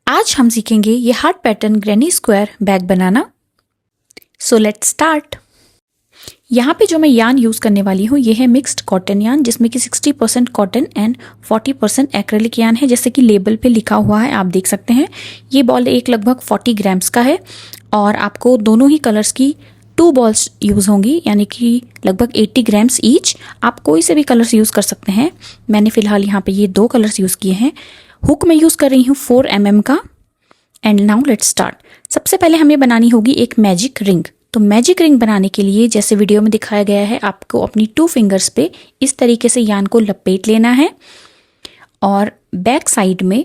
आज हम सीखेंगे ये heart pattern granny square bag banana. So let's start. यहाँ पे जो मैं यान यूज़ करने वाली हूँ ये है मिक्स्ड कॉटन यान, जिसमें कि 60% कॉटन एंड 40% एक्रेलिक यान है, जैसे कि लेबल पे लिखा हुआ है आप देख सकते हैं। ये बॉल एक लगभग 40 ग्राम्स का है और आपको दोनों ही कलर्स की 2 बॉल्स यूज़ होंगी, यानी कि लगभग 80 ग्राम्स ईच। आप कोई से भी कलर्स यूज़ कर सकते हैं। मैंने फ़िलहाल यहाँ पे ये 2 कलर्स यूज़ किए हैं। हुक मैं यूज़ कर रही हूँ 4 mm का। And now let's start. सबसे पहले हमें बनानी होगी एक मैजिक रिंग। तो मैजिक रिंग बनाने के लिए जैसे वीडियो में दिखाया गया है, आपको अपनी 2 फिंगर्स पे इस तरीके से यान को लपेट लेना है और बैक साइड में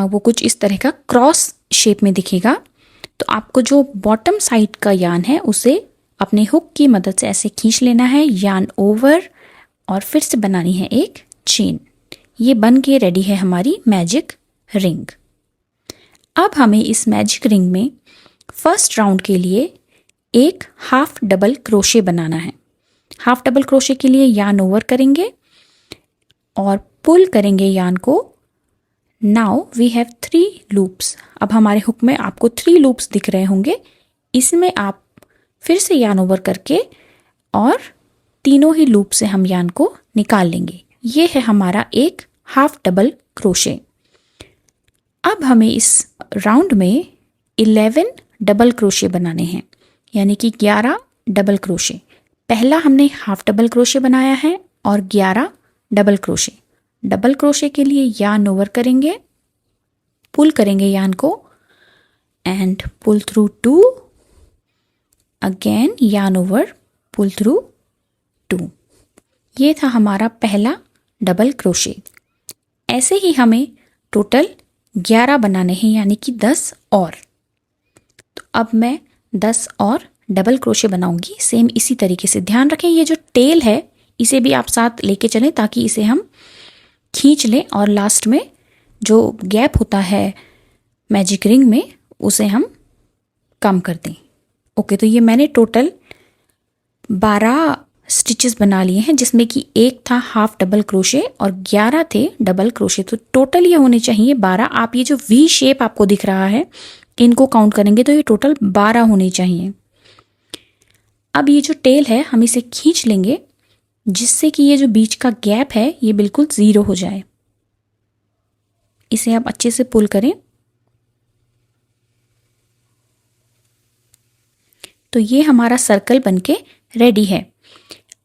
वो कुछ इस तरह का क्रॉस शेप में दिखेगा। तो आपको जो बॉटम साइड का यान है उसे अपने हुक की मदद से ऐसे खींच लेना है, यान ओवर, और फिर से बनानी है एक चेन। ये बन के रेडी है हमारी मैजिक रिंग। अब हमें इस मैजिक रिंग में फर्स्ट राउंड के लिए एक हाफ डबल क्रोशे बनाना है। हाफ डबल क्रोशे के लिए यान ओवर करेंगे और पुल करेंगे यान को। Now we have 3 loops. अब हमारे हुक में आपको 3 लूप्स दिख रहे होंगे। इसमें आप फिर से यान ओवर करके और तीनों ही लूप से हम यान को निकाल लेंगे। ये है हमारा एक हाफ डबल क्रोशे। अब हमें इस राउंड में 11 डबल क्रोशे बनाने हैं, यानी कि 11 डबल क्रोशे। पहला हमने हाफ डबल क्रोशे बनाया है और 11 डबल क्रोशे। डबल क्रोशे के लिए यान ओवर करेंगे, पुल करेंगे यान को एंड पुल थ्रू 2, अगेन यान ओवर, पुल थ्रू 2। ये था हमारा पहला डबल क्रोशे। ऐसे ही हमें टोटल 11 बनाने हैं, यानी कि 10 और। तो अब मैं 10 और डबल क्रोशे बनाऊंगी सेम इसी तरीके से। ध्यान रखें ये जो टेल है इसे भी आप साथ लेके चलें ताकि इसे हम खींच लें और लास्ट में जो गैप होता है मैजिक रिंग में उसे हम कम कर दें। ओके, तो ये मैंने टोटल 12 स्टिचेस बना लिए हैं, जिसमें कि एक था हाफ डबल क्रोशे और 11 थे डबल क्रोशे। तो टोटल ये होने चाहिए 12। आप ये जो वी शेप आपको दिख रहा है इनको काउंट करेंगे तो ये टोटल 12 होने चाहिए। अब ये जो टेल है हम इसे खींच लेंगे जिससे कि ये जो बीच का गैप है ये बिल्कुल 0 हो जाए। इसे आप अच्छे से पुल करें। तो ये हमारा सर्कल बनके रेडी है।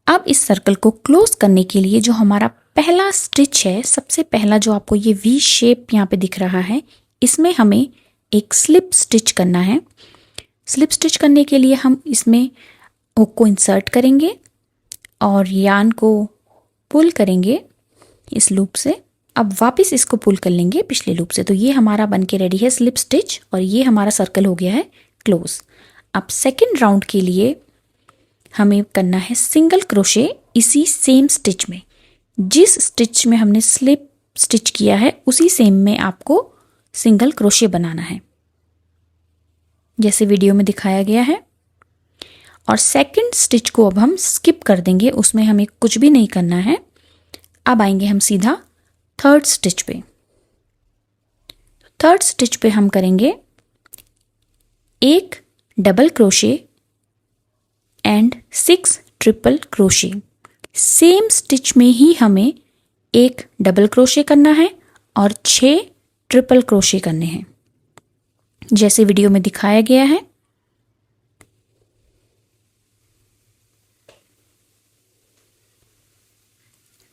अब इस सर्कल को क्लोज करने के लिए जो हमारा पहला स्टिच है, सबसे पहला जो आपको ये वी शेप यहाँ पे दिख रहा है, इसमें हमें एक स्लिप स्टिच करना है। स्लिप स्टिच करने के लिए हम इसमें हुक को इंसर्ट करेंगे और यान को पुल करेंगे इस लूप से। अब वापस इसको पुल कर लेंगे पिछले लूप से। तो ये हमारा बनके रेडी है स्लिप स्टिच और ये हमारा सर्कल हो गया है क्लोज। अब सेकेंड राउंड के लिए हमें करना है सिंगल क्रोशे इसी सेम स्टिच में। जिस स्टिच में हमने स्लिप स्टिच किया है उसी सेम में आपको सिंगल क्रोशे बनाना है जैसे वीडियो में दिखाया गया है। और सेकंड स्टिच को अब हम स्किप कर देंगे, उसमें हमें कुछ भी नहीं करना है। अब आएंगे हम सीधा थर्ड स्टिच पे। थर्ड स्टिच पे हम करेंगे एक double crochet and 6 triple crochet. Same stitch में ही हमें एक डबल क्रोशे करना है और 6 ट्रिपल क्रोशे करने हैं जैसे वीडियो में दिखाया गया है।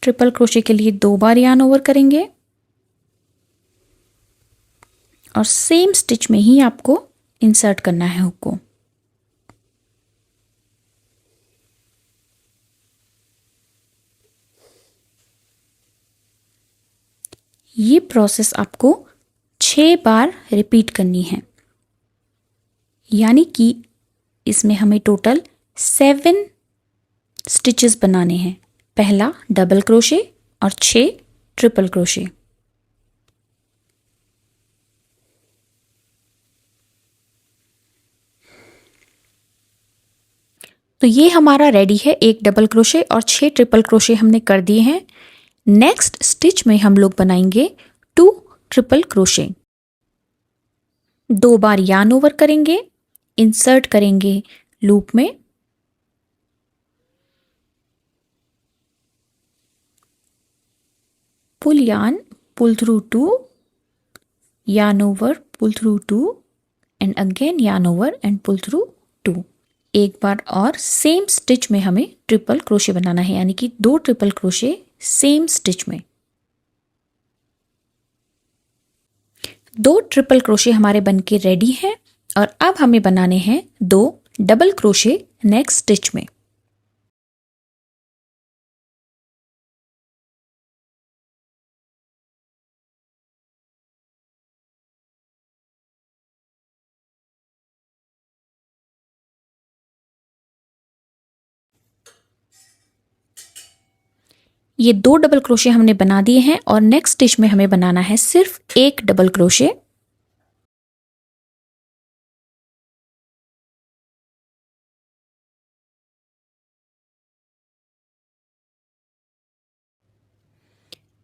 ट्रिपल क्रोशे के लिए 2 बार यान ओवर करेंगे और सेम स्टिच में ही आपको इंसर्ट करना है हुक को। ये प्रोसेस आपको 6 बार रिपीट करनी है, यानी कि इसमें हमें टोटल 7 स्टिचेस बनाने हैं। पहला डबल क्रोशे और 6 ट्रिपल क्रोशे। तो ये हमारा रेडी है। एक डबल क्रोशे और 6 ट्रिपल क्रोशे हमने कर दिए हैं। नेक्स्ट स्टिच में हम लोग बनाएंगे 2 ट्रिपल क्रोशे। 2 बार यार्न ओवर करेंगे, इंसर्ट करेंगे लूप में, pull yarn, pull through 2, yarn over, pull through 2 and again yarn over and pull through 2। एक बार और सेम स्टिच में हमें ट्रिपल क्रोशे बनाना है, यानी कि 2 ट्रिपल क्रोशे सेम स्टिच में। 2 ट्रिपल क्रोशे हमारे बनके रेडी हैं और अब हमें बनाने हैं 2 डबल क्रोशे नेक्स्ट स्टिच में। ये 2 डबल क्रोशे हमने बना दिए हैं और नेक्स्ट स्टिच में हमें बनाना है सिर्फ 1 डबल क्रोशे।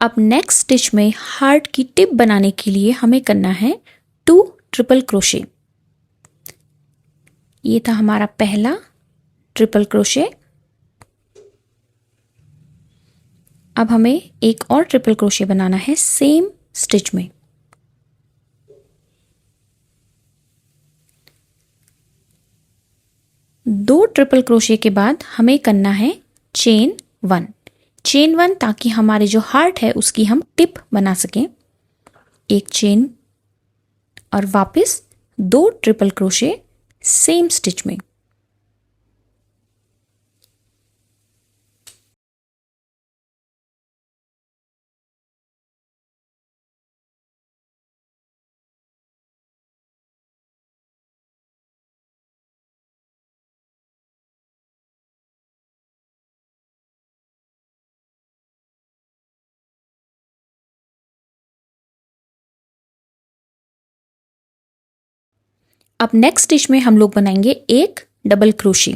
अब नेक्स्ट स्टिच में हार्ट की टिप बनाने के लिए हमें करना है 2 ट्रिपल क्रोशे। ये था हमारा पहला ट्रिपल क्रोशे। अब हमें एक और ट्रिपल क्रोशे बनाना है सेम स्टिच में। दो ट्रिपल क्रोशे के बाद हमें करना है चेन 1। चेन 1 ताकि हमारे जो हार्ट है उसकी हम टिप बना सकें। एक चेन और वापस 2 ट्रिपल क्रोशे सेम स्टिच में। अब नेक्स्ट स्टिच में हम लोग बनाएंगे एक डबल क्रोशे।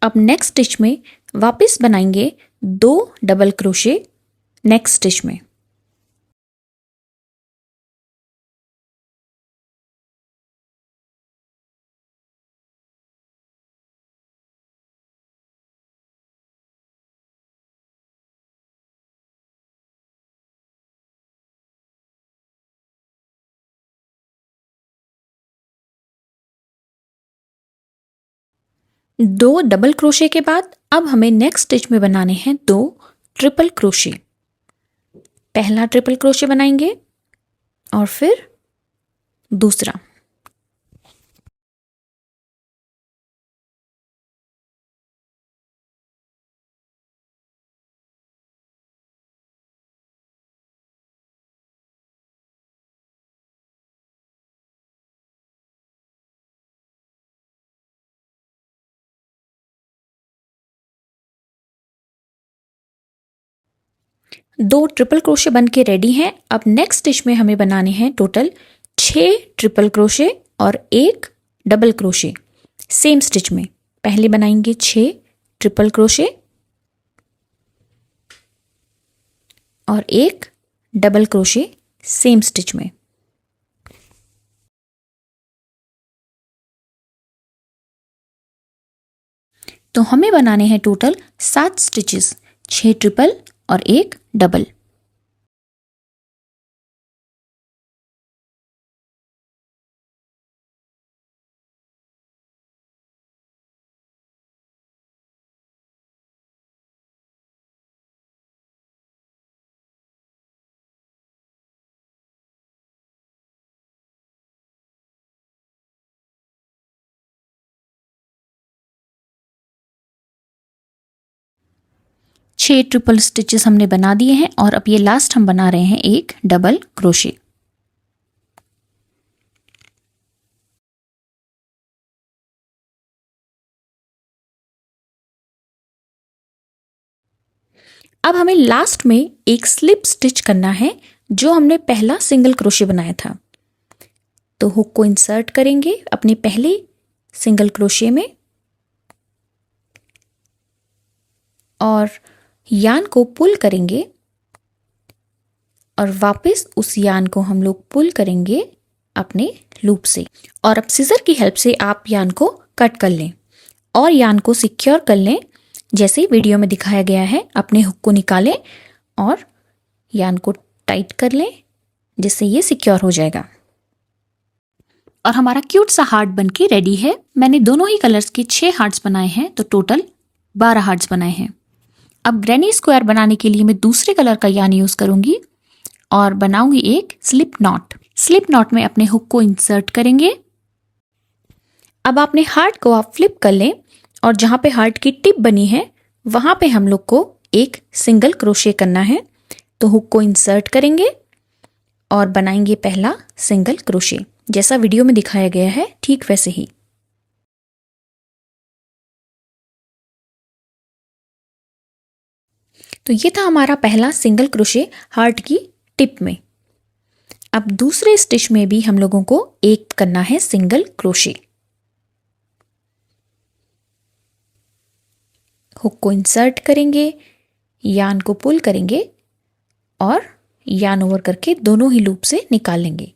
अब नेक्स्ट स्टिच में वापस बनाएंगे 2 डबल क्रोशे नेक्स्ट स्टिच में। दो डबल क्रोशे के बाद अब हमें नेक्स्ट स्टिच में बनाने हैं 2 ट्रिपल क्रोशे। पहला ट्रिपल क्रोशे बनाएंगे और फिर दूसरा। दो ट्रिपल क्रोशे बन के रेडी हैं। अब नेक्स्ट स्टिच में हमें बनाने हैं टोटल 6 ट्रिपल क्रोशे और एक डबल क्रोशे सेम स्टिच में। पहले बनाएंगे 6 ट्रिपल क्रोशे और एक डबल क्रोशे सेम स्टिच में। तो हमें बनाने हैं टोटल 7 स्टिचेस, 6 ट्रिपल और एक डबल। छह ट्रिपल स्टिचेस हमने बना दिए हैं और अब ये लास्ट हम बना रहे हैं एक डबल क्रोशे। अब हमें लास्ट में एक स्लिप स्टिच करना है जो हमने पहला सिंगल क्रोशे बनाया था। तो हुक को इंसर्ट करेंगे अपने पहले सिंगल क्रोशे में और यान को पुल करेंगे और वापस उस यान को हम लोग पुल करेंगे अपने लूप से। और अब सीजर की हेल्प से आप यान को कट कर लें और यान को सिक्योर कर लें जैसे वीडियो में दिखाया गया है। अपने हुक को निकालें और यान को टाइट कर लें जिससे ये सिक्योर हो जाएगा। और हमारा क्यूट सा हार्ट बनके रेडी है। मैंने दोनों ही कलर्स के 6 हार्ट्स बनाए हैं तो टोटल 12 हार्ट्स बनाए हैं। अब ग्रैनी स्क्वायर बनाने के लिए मैं दूसरे कलर का यान यूज करूंगी और बनाऊंगी एक स्लिप नॉट। स्लिप नॉट में अपने हुक को इंसर्ट करेंगे। अब अपने हार्ट को आप फ्लिप कर लें और जहां पे हार्ट की टिप बनी है वहां पे हम लोग को एक सिंगल क्रोशे करना है। तो हुक को इंसर्ट करेंगे और बनाएंगे पहला सिंगल क्रोशे जैसा वीडियो में दिखाया गया है, ठीक वैसे ही। तो ये था हमारा पहला सिंगल क्रोशे हार्ट की टिप में। अब दूसरे स्टिच में भी हम लोगों को एक करना है सिंगल क्रोशे। हुक को इंसर्ट करेंगे, यान को पुल करेंगे और यान ओवर करके दोनों ही लूप से निकाल लेंगे।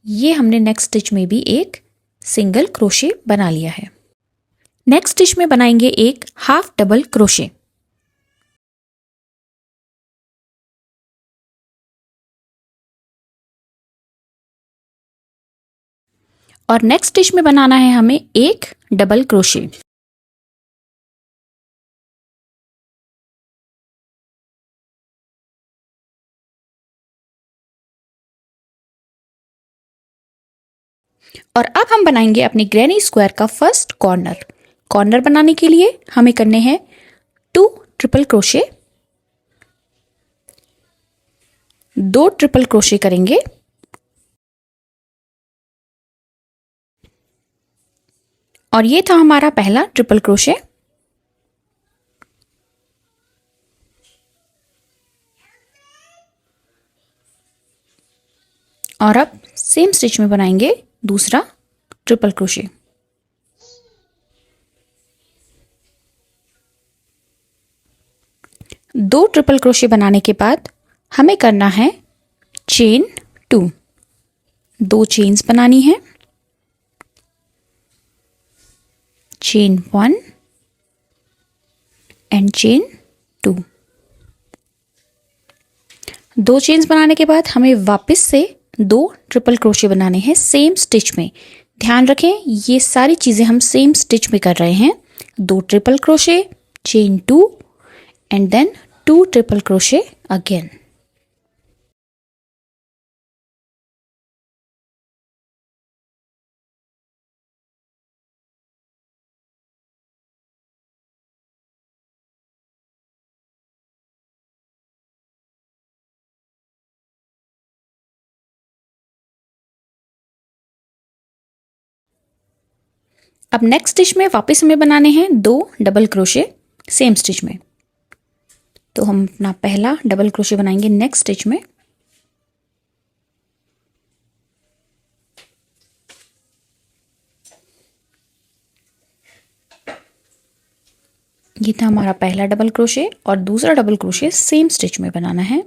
ये हमने नेक्स्ट स्टिच में भी एक सिंगल क्रोशे बना लिया है। नेक्स्ट स्टिच में बनाएंगे एक हाफ डबल क्रोशे। और नेक्स्ट स्टिच में बनाना है हमें एक डबल क्रोशे। और अब हम बनाएंगे अपनी ग्रैनी स्क्वायर का फर्स्ट कॉर्नर। कॉर्नर बनाने के लिए हमें करने हैं 2 ट्रिपल क्रोशे। 2 ट्रिपल क्रोशे करेंगे और ये था हमारा पहला ट्रिपल क्रोशे। और अब सेम स्टिच में बनाएंगे दूसरा ट्रिपल क्रोशे। 2 ट्रिपल क्रोशे बनाने के बाद हमें करना है चेन 2। 2 चेन्स बनानी है। Chain 1 and chain 2। 2 चेन्स बनाने के बाद हमें वापस से 2 ट्रिपल क्रोशे बनाने हैं सेम स्टिच में। ध्यान रखें ये सारी चीजें हम सेम स्टिच में कर रहे हैं। 2 triple crochet, chain 2 and then 2 triple crochet again. अब नेक्स्ट स्टिच में वापस हमें बनाने हैं 2 डबल क्रोशे सेम स्टिच में। तो हम अपना पहला डबल क्रोशे बनाएंगे नेक्स्ट स्टिच में। ये था हमारा पहला डबल क्रोशे और दूसरा डबल क्रोशे सेम स्टिच में बनाना है।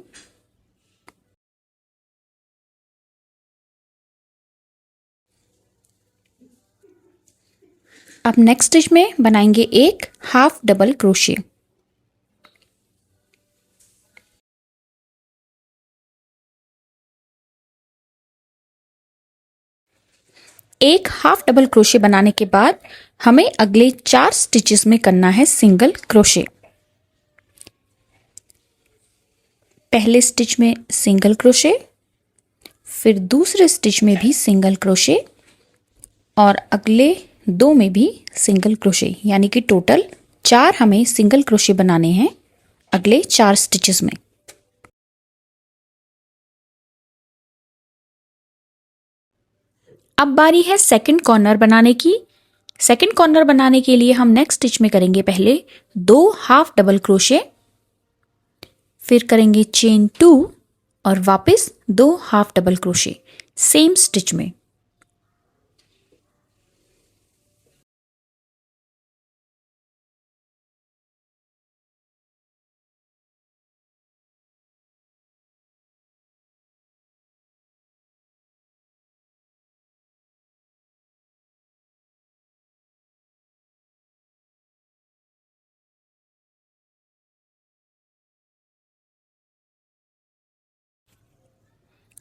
अब नेक्स्ट स्टिच में बनाएंगे एक हाफ डबल क्रोशे। एक हाफ डबल क्रोशे बनाने के बाद हमें अगले 4 स्टिचेस में करना है सिंगल क्रोशे। पहले स्टिच में सिंगल क्रोशे, फिर दूसरे स्टिच में भी सिंगल क्रोशे और अगले 2 में भी सिंगल क्रोशे, यानी कि टोटल 4 हमें सिंगल क्रोशे बनाने हैं अगले 4 स्टिचेस में। अब बारी है सेकंड कॉर्नर बनाने की। सेकंड कॉर्नर बनाने के लिए हम नेक्स्ट स्टिच में करेंगे पहले 2 हाफ डबल क्रोशे, फिर करेंगे चेन 2 और वापस 2 half double crochet same stitch में।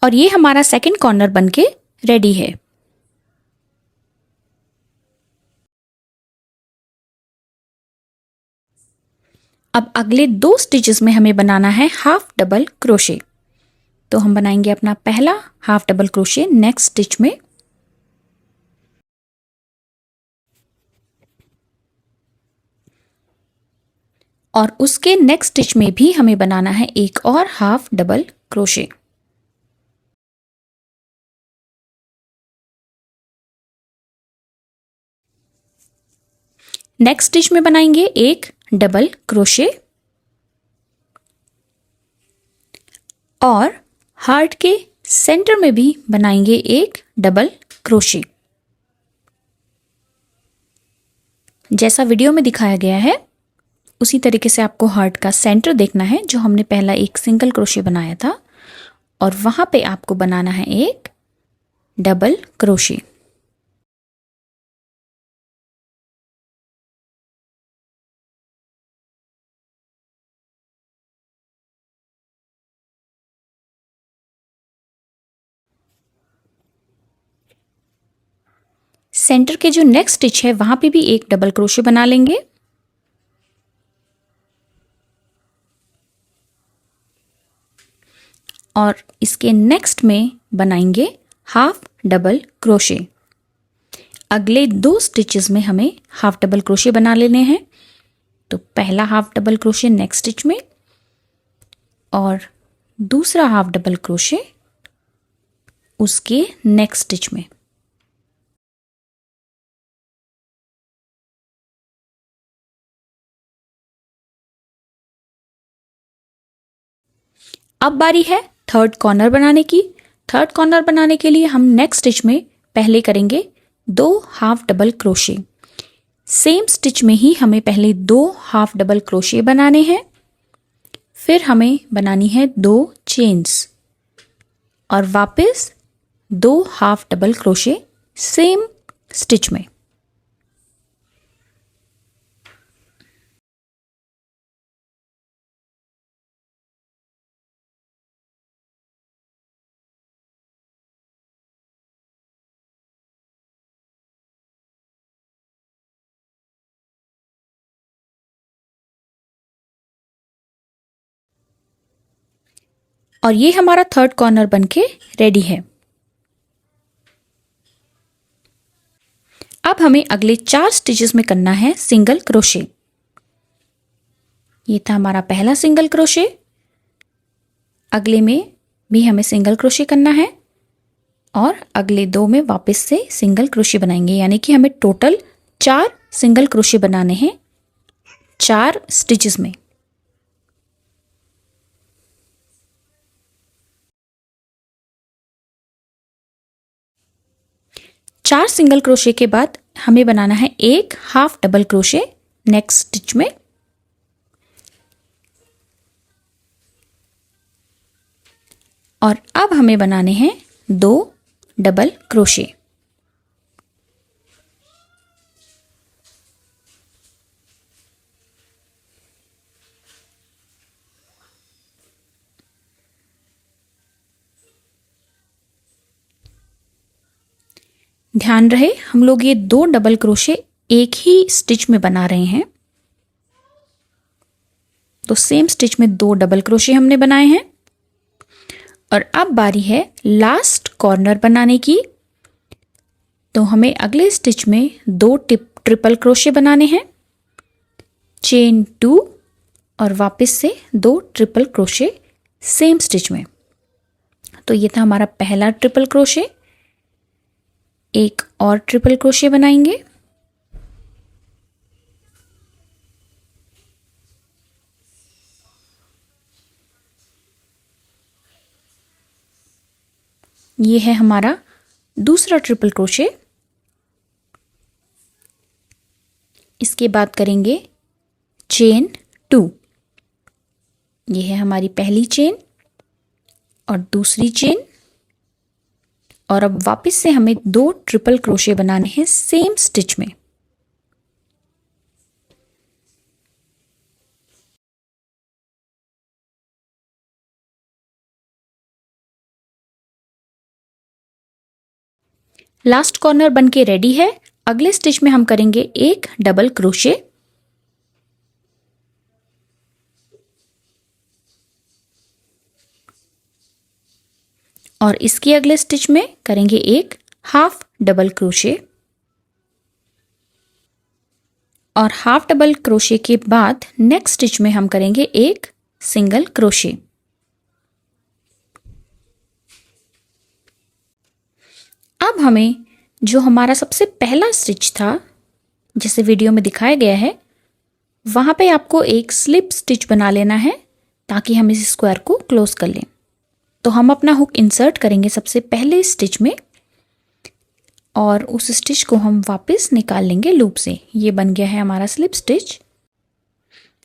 और ये हमारा सेकंड कॉर्नर बनके रेडी है। अब अगले 2 स्टिचेस में हमें बनाना है हाफ डबल क्रोशे। तो हम बनाएंगे अपना पहला half double crochet next stitch में, और उसके नेक्स्ट स्टिच में भी हमें बनाना है एक और half double crochet. Next stitch में बनाएंगे एक डबल क्रोशे और हार्ट के सेंटर में भी बनाएंगे एक डबल क्रोशे। जैसा वीडियो में दिखाया गया है उसी तरीके से आपको हार्ट का सेंटर देखना है, जो हमने पहला एक सिंगल क्रोशे बनाया था, और वहां पे आपको बनाना है एक डबल क्रोशे। सेंटर के जो नेक्स्ट स्टिच है वहां पे भी एक डबल क्रोशे बना लेंगे, और इसके नेक्स्ट में बनाएंगे हाफ डबल क्रोशे। अगले 2 स्टिचेस में हमें हाफ डबल क्रोशे बना लेने हैं। तो पहला half double crochet next stitch में और दूसरा हाफ डबल क्रोशे उसके नेक्स्ट स्टिच में। अब बारी है थर्ड कॉर्नर बनाने की। थर्ड कॉर्नर बनाने के लिए हम नेक्स्ट स्टिच में पहले करेंगे 2 half double crochet. Same stitch में ही हमें पहले 2 हाफ डबल क्रोशे बनाने हैं, फिर हमें बनानी है 2 चेन्स और वापस 2 half double crochet same stitch में। और ये हमारा थर्ड कॉर्नर बनके रेडी है। अब हमें अगले 4 स्टिचेस में करना है सिंगल क्रोशे। ये था हमारा पहला सिंगल क्रोशे, अगले में भी हमें सिंगल क्रोशे करना है और अगले 2 में वापस से सिंगल क्रोशे बनाएंगे, यानी कि हमें टोटल 4 सिंगल क्रोशे बनाने हैं 4 स्टिचेस में। चार सिंगल क्रोशे के बाद हमें बनाना है एक half double crochet next stitch में, और अब हमें बनाने हैं 2 डबल क्रोशे। ध्यान रहे हम लोग ये 2 डबल क्रोशे एक ही स्टिच में बना रहे हैं, तो सेम स्टिच में 2 डबल क्रोशे हमने बनाए हैं। और अब बारी है लास्ट कॉर्नर बनाने की। तो हमें अगले स्टिच में 2 ट्रिपल क्रोशे बनाने हैं, चेन 2 और वापस से 2 ट्रिपल क्रोशे सेम स्टिच में। तो ये था हमारा पहला ट्रिपल क्रोशे, एक और ट्रिपल क्रोशे बनाएंगे, ये है हमारा दूसरा ट्रिपल क्रोशे। इसके बाद करेंगे चेन 2। ये है हमारी पहली चेन और दूसरी चेन, और अब वापस से हमें 2 ट्रिपल क्रोशे बनाने हैं सेम स्टिच में। लास्ट कॉर्नर बन के रेडी है। अगले स्टिच में हम करेंगे एक डबल क्रोशे और इसके अगले स्टिच में करेंगे एक हाफ डबल क्रोशे और हाफ डबल क्रोशे के बाद नेक्स्ट स्टिच में हम करेंगे एक सिंगल क्रोशे। अब हमें जो हमारा सबसे पहला स्टिच था जैसे वीडियो में दिखाया गया है वहां पे आपको एक स्लिप स्टिच बना लेना है ताकि हम इस स्क्वायर को क्लोज कर लें। तो हम अपना हुक इंसर्ट करेंगे सबसे पहले स्टिच में और उस स्टिच को हम वापस निकाल लेंगे लूप से। ये बन गया है हमारा स्लिप स्टिच।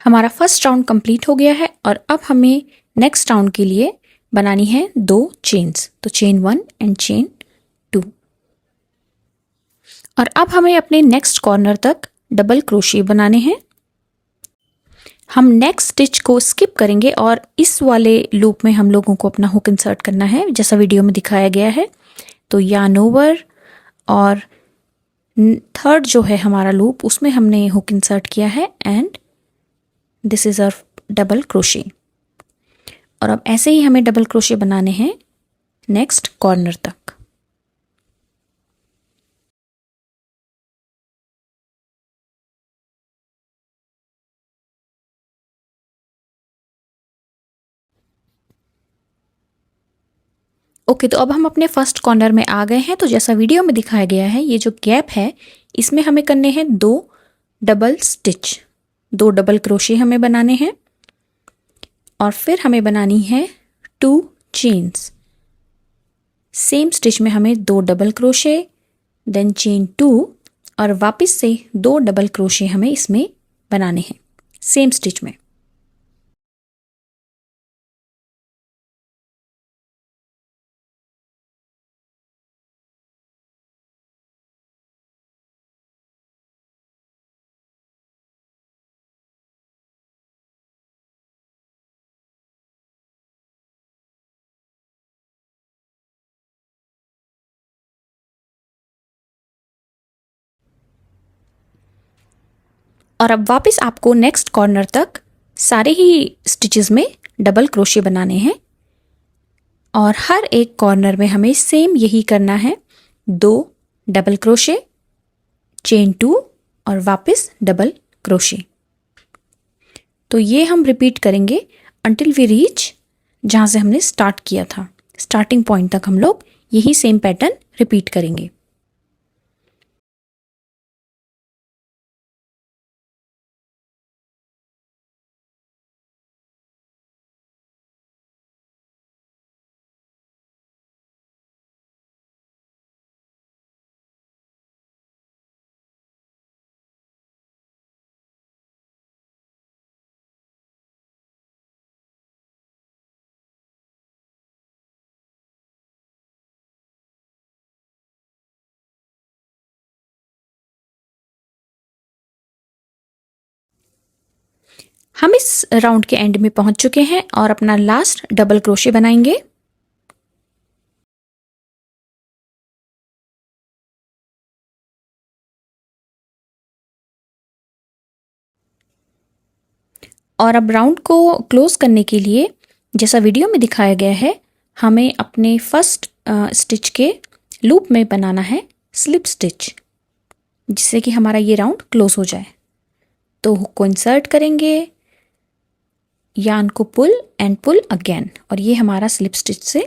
हमारा फर्स्ट राउंड कंप्लीट हो गया है और अब हमें नेक्स्ट राउंड के लिए बनानी है 2 चेन्स। तो चेन 1 एंड चेन 2 और अब हमें अपने नेक्स्ट कॉर्नर तक डबल क्रोशे बनाने हैं। हम नेक्स्ट स्टिच को स्किप करेंगे और इस वाले लूप में हम लोगों को अपना हुक इंसर्ट करना है जैसा वीडियो में दिखाया गया है। तो यार्न ओवर और थर्ड जो है हमारा लूप उसमें हमने हुक इंसर्ट किया है and this is our double crochet. और अब ऐसे ही हमें डबल क्रोशे बनाने हैं नेक्स्ट कॉर्नर तक। ओके तो अब हम अपने फर्स्ट कॉर्नर में आ गए हैं। तो जैसा वीडियो में दिखाया गया है ये जो गैप है इसमें हमें करने हैं 2 डबल स्टिच। 2 डबल क्रोशे हमें बनाने हैं और फिर हमें बनानी है 2 चेन्स। सेम स्टिच में हमें 2 डबल क्रोशे देन चेन 2 और वापस से 2 डबल क्रोशे हमें इसमें बनाने हैं सेम स्टिच में। और अब वापस आपको नेक्स्ट कॉर्नर तक सारे ही स्टिचेस में डबल क्रोशे बनाने हैं और हर एक कॉर्नर में हमें सेम यही करना है 2 डबल क्रोशे चेन 2 और वापस डबल क्रोशे। तो ये हम रिपीट करेंगे अंटिल वी रीच जहाँ से हमने स्टार्ट किया था। स्टार्टिंग पॉइंट तक हम लोग यही सेम पैटर्न रिपीट करेंगे। हम इस राउंड के एंड में पहुंच चुके हैं और अपना लास्ट डबल क्रोशे बनाएंगे। और अब राउंड को क्लोज करने के लिए जैसा वीडियो में दिखाया गया है हमें अपने फर्स्ट स्टिच के लूप में बनाना है स्लिप स्टिच जिससे कि हमारा ये राउंड क्लोज हो जाए। तो हुक को इंसर्ट करेंगे, यार्न को पुल एंड पुल अगेन और ये हमारा स्लिप स्टिच से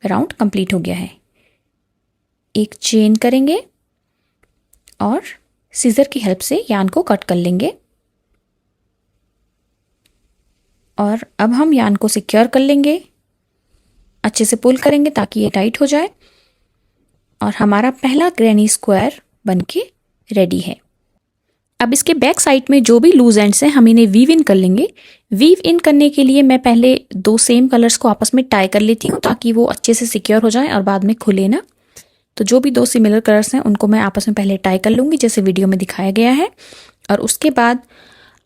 राउंड कंप्लीट हो गया है। एक चेन करेंगे और सीजर की हेल्प से यार्न को कट कर लेंगे और अब हम यार्न को सिक्योर कर लेंगे, अच्छे से पुल करेंगे ताकि ये टाइट हो जाए और हमारा पहला ग्रैनी स्क्वायर बनके रेडी है। अब इसके बैक साइड में जो भी लूज एंड्स हैं हम इन्हें वीव इन कर लेंगे। वीव इन करने के लिए मैं पहले 2 सेम कलर्स को आपस में टाई कर लेती हूँ ताकि वो अच्छे से सिक्योर हो जाए और बाद में खुले ना। तो जो भी 2 सिमिलर कलर्स हैं उनको मैं आपस में पहले टाई कर लूँगी जैसे वीडियो में दिखाया गया है और उसके बाद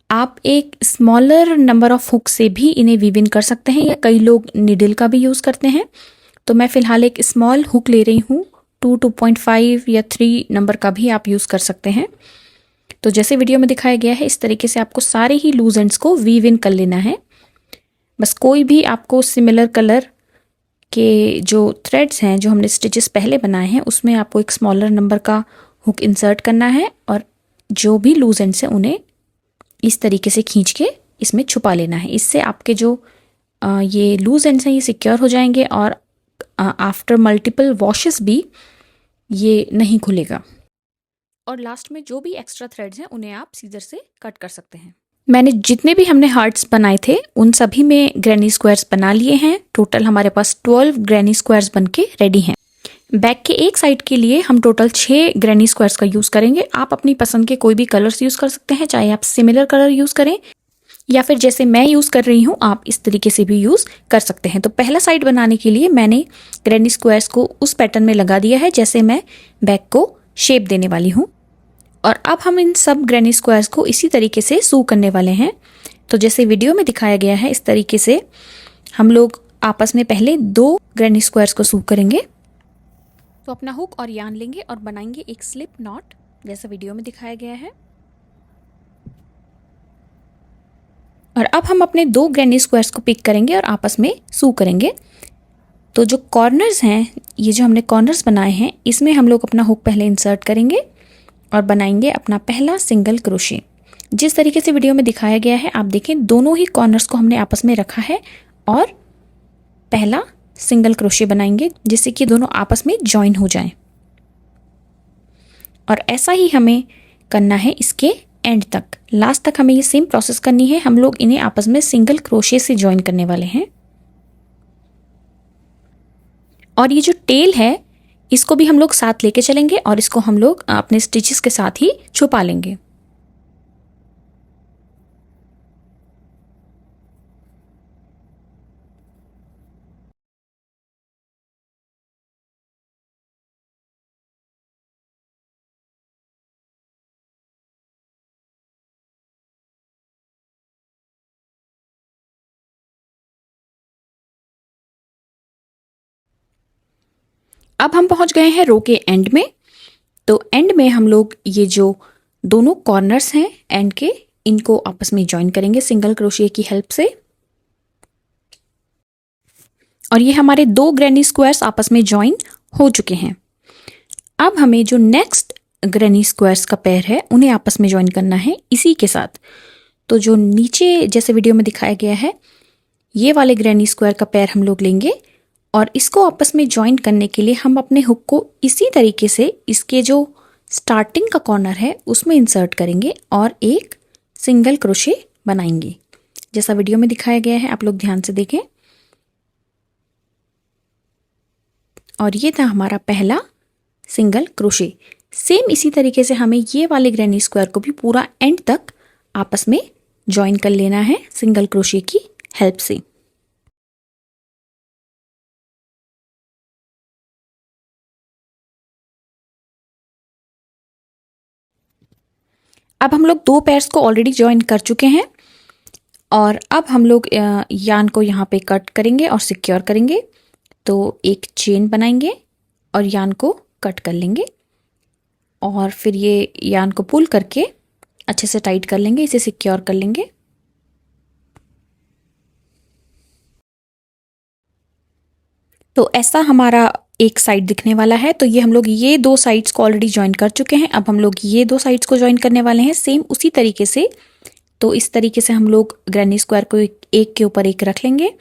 आप एक स्मॉलर नंबर ऑफ हुक से भी इन्हें वीव इन कर सकते हैं या कई लोग निडल का भी यूज़ करते हैं। तो मैं फ़िलहाल एक स्मॉल हुक ले रही हूँ 2, 2.5 या 3 नंबर का भी आप यूज़ कर सकते हैं। तो जैसे वीडियो में दिखाया गया है इस तरीके से आपको सारे ही लूज एंड्स को वीव इन कर लेना है। बस कोई भी आपको सिमिलर कलर के जो थ्रेड्स हैं जो हमने स्टिचेस पहले बनाए हैं उसमें आपको एक स्मॉलर नंबर का हुक इंसर्ट करना है और जो भी लूज एंड्स हैं उन्हें इस तरीके से खींच के इसमें छुपा लेना है। इससे आपके जो ये लूज एंड्स हैं ये सिक्योर हो जाएंगे और आफ्टर मल्टीपल वॉशेस भी ये नहीं खुलेगा। और लास्ट में जो भी एक्स्ट्रा थ्रेड्स हैं उन्हें आप सीजर से कट कर सकते हैं। मैंने जितने भी हमने हार्ट्स बनाए थे उन सभी में ग्रैनी स्क्वायर्स बना लिए हैं। टोटल हमारे पास 12 ग्रैनी स्क्वायर्स बन के रेडी हैं। बैक के एक साइड के लिए हम टोटल 6 ग्रैनी स्क्वायर्स का यूज़ करेंगे। आप अपनी पसंद के कोई भी कलर्स यूज़ कर सकते हैं, चाहे आप सिमिलर कलर यूज़ करें या फिर जैसे मैं यूज़ कर रही हूँ आप इस तरीके से भी यूज़ कर सकते हैं। तो पहला साइड बनाने के लिए मैंने ग्रैनी स्क्वायर्स को उस पैटर्न में लगा दिया है जैसे मैं बैक को शेप देने वाली हूँ। और अब हम इन सब ग्रैनी स्क्वायर्स को इसी तरीके से सू करने वाले हैं। तो जैसे वीडियो में दिखाया गया है इस तरीके से हम लोग आपस में पहले 2 ग्रैनी स्क्वायर्स को सू करेंगे। तो अपना हुक और यान लेंगे और बनाएंगे एक स्लिप नॉट जैसा वीडियो में दिखाया गया है। और अब हम अपने 2 ग्रैनी स्क्वायर्स को पिक करेंगे और आपस में सू करेंगे। तो जो कॉर्नर्स हैं ये जो हमने कॉर्नर्स बनाए हैं इसमें हम लोग अपना हुक पहले इंसर्ट करेंगे और बनाएंगे अपना पहला सिंगल क्रोशे। जिस तरीके से वीडियो में दिखाया गया है आप देखें दोनों ही कॉर्नर्स को हमने आपस में रखा है और पहला सिंगल क्रोशे बनाएंगे जिससे कि दोनों आपस में जॉइन हो जाएं। और ऐसा ही हमें करना है इसके एंड तक, लास्ट तक हमें ये सेम प्रोसेस करनी है। हम लोग इन्हें आपस में सिंगल क्रोशे से जॉइन करने वाले हैं। और ये जो टेल है इसको भी हम लोग साथ लेके चलेंगे और इसको हम लोग अपने स्टिचेस के साथ ही छुपा लेंगे। अब हम पहुंच गए हैं रो के एंड में। तो एंड में हम लोग ये जो दोनों कॉर्नर्स हैं एंड के इनको आपस में जॉइन करेंगे सिंगल क्रोशिया की हेल्प से। और ये हमारे 2 ग्रैनी स्क्वायर्स आपस में जॉइन हो चुके हैं। अब हमें जो नेक्स्ट ग्रैनी स्क्वायर्स का पेयर है उन्हें आपस में जॉइन करना है इसी के साथ। तो जो नीचे जैसे वीडियो में दिखाया गया है ये वाले ग्रैनी स्क्वायर का पेयर हम लोग लेंगे और इसको आपस में जॉइन करने के लिए हम अपने हुक को इसी तरीके से इसके जो स्टार्टिंग का कॉर्नर है उसमें इंसर्ट करेंगे और एक सिंगल क्रोशे बनाएंगे जैसा वीडियो में दिखाया गया है। आप लोग ध्यान से देखें। और ये था हमारा पहला सिंगल क्रोशे। सेम इसी तरीके से हमें ये वाले ग्रैनी स्क्वायर को भी पूरा एंड तक आपस में जॉइन कर लेना है सिंगल क्रोशे की हेल्प से। अब हम लोग 2 पेयर्स को ऑलरेडी ज्वाइन कर चुके हैं और अब हम लोग यान को यहाँ पे कट करेंगे और सिक्योर करेंगे। तो एक चेन बनाएंगे और यान को कट कर लेंगे और फिर ये यान को पुल करके अच्छे से टाइट कर लेंगे, इसे सिक्योर कर लेंगे। तो ऐसा हमारा एक साइड दिखने वाला है। तो ये हम लोग ये 2 साइड्स को ऑलरेडी ज्वाइन कर चुके हैं। अब हम लोग ये 2 साइड्स को ज्वाइन करने वाले हैं सेम उसी तरीके से। तो इस तरीके से हम लोग ग्रैनी स्क्वायर को एक के ऊपर एक रख लेंगे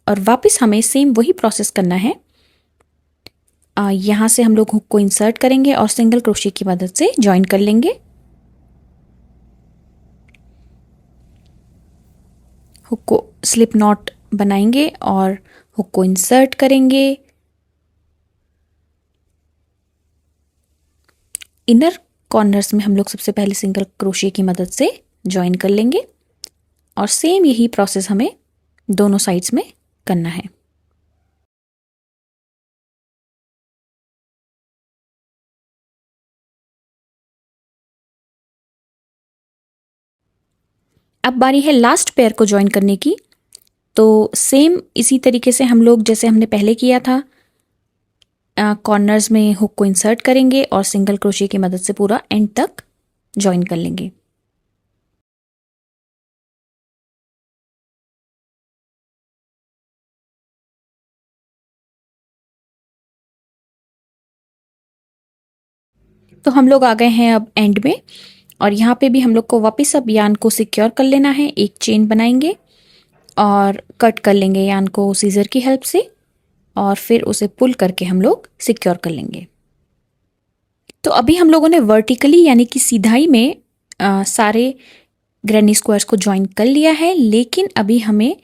और वापस हमें सेम वही प्रोसेस करना है। यहाँ से हम लोग हुक को इंसर्ट करेंगे और सिंगल क्रोशे की मदद से ज्वाइन कर लेंगे। हुक को स्लिप नॉट बनाएंगे और हुक को इंसर्ट करेंगे। इनर कॉर्नर्स में हम लोग सबसे पहले सिंगल क्रोशे की मदद से ज्वाइन कर लेंगे और सेम यही प्रोसेस हमें दोनों साइड्स में करना है। अब बारी है लास्ट पेयर को ज्वाइन करने की। तो सेम इसी तरीके से हम लोग जैसे हमने पहले किया था कॉर्नर्स में हुक को इंसर्ट करेंगे और सिंगल क्रोशे की मदद से पूरा एंड तक ज्वाइन कर लेंगे। तो हम लोग आ गए हैं अब एंड में, और यहाँ पे भी हम लोग को वापस अब यान को सिक्योर कर लेना है। एक चेन बनाएंगे और कट कर लेंगे यान को सीजर की हेल्प से, और फिर उसे पुल करके हम लोग सिक्योर कर लेंगे। तो अभी हम लोगों ने वर्टिकली यानी कि सीधाई में सारे ग्रैनी स्क्वायर्स को ज्वाइन कर लिया है, लेकिन अभी हमें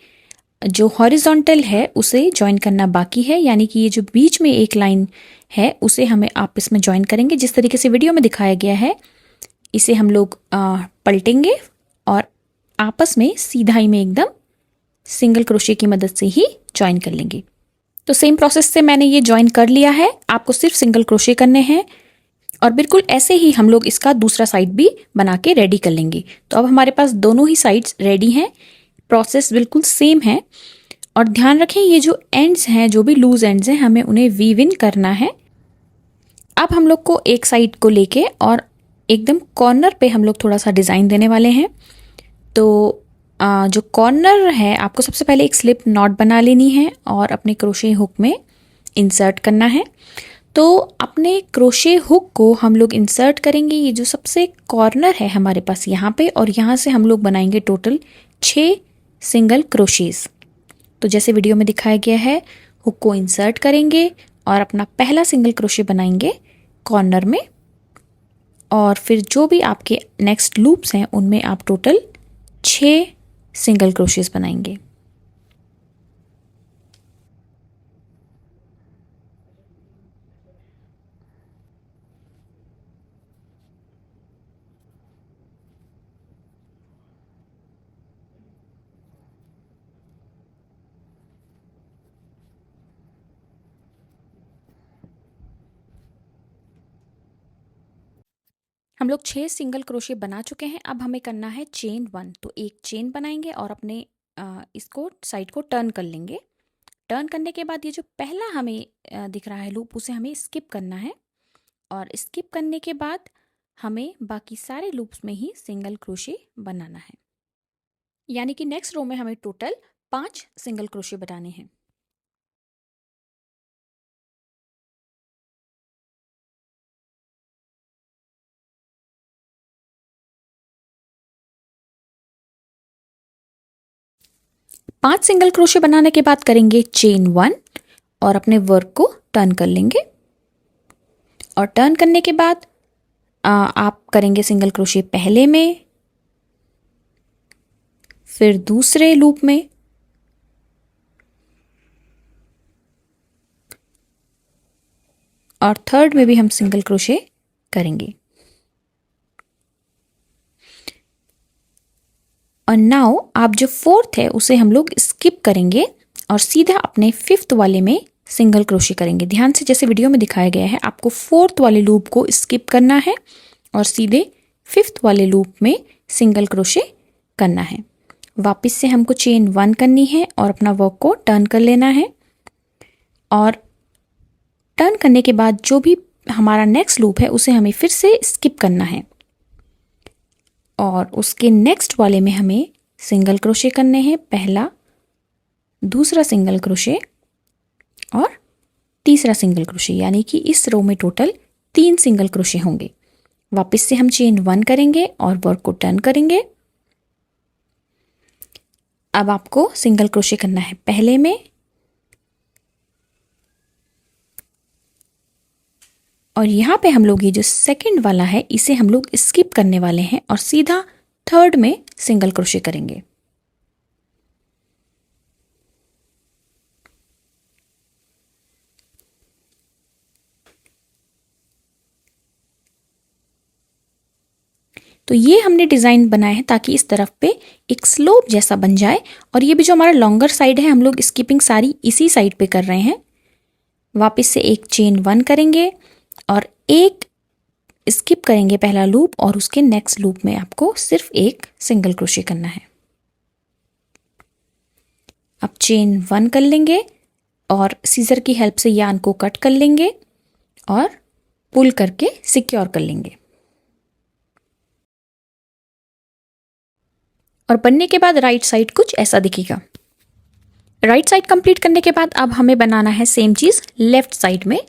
जो हॉरिजॉन्टल है उसे ज्वाइन करना बाकी है, यानी कि ये जो बीच में एक लाइन है उसे हमें आपस में ज्वाइन करेंगे। जिस तरीके से वीडियो में दिखाया गया है इसे हम लोग पलटेंगे और आपस में सीधाई में एकदम सिंगल क्रोशे की मदद से ही ज्वाइन कर लेंगे। तो सेम प्रोसेस से मैंने ये ज्वाइन कर लिया है, आपको सिर्फ सिंगल क्रोशे करने हैं और बिल्कुल ऐसे ही हम लोग इसका दूसरा साइड भी बना के रेडी कर लेंगे। तो अब हमारे पास दोनों ही साइड्स रेडी हैं, प्रोसेस बिल्कुल सेम है। और ध्यान रखें ये जो एंड्स हैं, जो भी लूज एंड्स हैं, हमें उन्हें वीव इन करना है। अब हम लोग को एक साइड को लेके और एकदम कॉर्नर पे हम लोग थोड़ा सा डिज़ाइन देने वाले हैं। तो जो कॉर्नर है आपको सबसे पहले एक स्लिप नॉट बना लेनी है और अपने क्रोशे हुक में इंसर्ट करना है। तो अपने क्रोशे हुक को हम लोग इंसर्ट करेंगे ये जो सबसे कॉर्नर है हमारे पास यहाँ पे, और यहाँ से हम लोग बनाएंगे टोटल 6 सिंगल क्रोशेज। तो जैसे वीडियो में दिखाया गया है, हुक को इंसर्ट करेंगे और अपना पहला सिंगल क्रोशे बनाएंगे कॉर्नर में, और फिर जो भी आपके नेक्स्ट लूप्स हैं उनमें आप टोटल 6 सिंगल क्रोशेज बनाएंगे। हम लोग 6 सिंगल क्रोशे बना चुके हैं। अब हमें करना है चेन 1। तो एक चेन बनाएंगे और अपने इसको साइड को टर्न कर लेंगे। टर्न करने के बाद ये जो पहला हमें दिख रहा है लूप, उसे हमें स्किप करना है, और स्किप करने के बाद हमें बाकी सारे लूप्स में ही सिंगल क्रोशे बनाना है। यानी कि नेक्स्ट रो में हमें टोटल 5 सिंगल क्रोशे बनाने हैं। पांच सिंगल क्रोशे बनाने के बाद करेंगे चेन 1 और अपने वर्क को टर्न कर लेंगे। और टर्न करने के बाद आप करेंगे सिंगल क्रोशे पहले में, फिर दूसरे लूप में, और थर्ड में भी हम सिंगल क्रोशे करेंगे। और नाउ आप जो फोर्थ है उसे हम लोग स्किप करेंगे और सीधा अपने फिफ्थ वाले में सिंगल क्रोशे करेंगे। ध्यान से जैसे वीडियो में दिखाया गया है, आपको फोर्थ वाले लूप को स्किप करना है और सीधे फिफ्थ वाले लूप में सिंगल क्रोशे करना है। वापस से हमको चेन 1 करनी है और अपना वर्क को टर्न कर लेना है, और टर्न करने के बाद जो भी हमारा नेक्स्ट लूप है उसे हमें फिर से स्किप करना है, और उसके नेक्स्ट वाले में हमें सिंगल क्रोशे करने हैं। पहला, दूसरा सिंगल क्रोशे और तीसरा सिंगल क्रोशे, यानी कि इस रो में टोटल 3 सिंगल क्रोशे होंगे। वापस से हम चेन 1 करेंगे और वर्क को टर्न करेंगे। अब आपको सिंगल क्रोशे करना है पहले में, और यहाँ पे हम लोग ये जो सेकंड वाला है इसे हम लोग स्किप करने वाले हैं और सीधा थर्ड में सिंगल क्रोशे करेंगे। तो ये हमने डिज़ाइन बनाया है ताकि इस तरफ पे एक स्लोप जैसा बन जाए, और ये भी जो हमारा लॉन्गर साइड है हम लोग स्किपिंग सारी इसी साइड पे कर रहे हैं। वापस से एक चेन 1 करेंगे और एक स्किप करेंगे पहला लूप, और उसके नेक्स्ट लूप में आपको सिर्फ एक सिंगल क्रोशे करना है। अब चेन 1 कर लेंगे और सीजर की हेल्प से यान को कट कर लेंगे और पुल करके सिक्योर कर लेंगे। और बनने के बाद राइट साइड कुछ ऐसा दिखेगा। राइट साइड कंप्लीट करने के बाद अब हमें बनाना है सेम चीज़ लेफ्ट साइड में,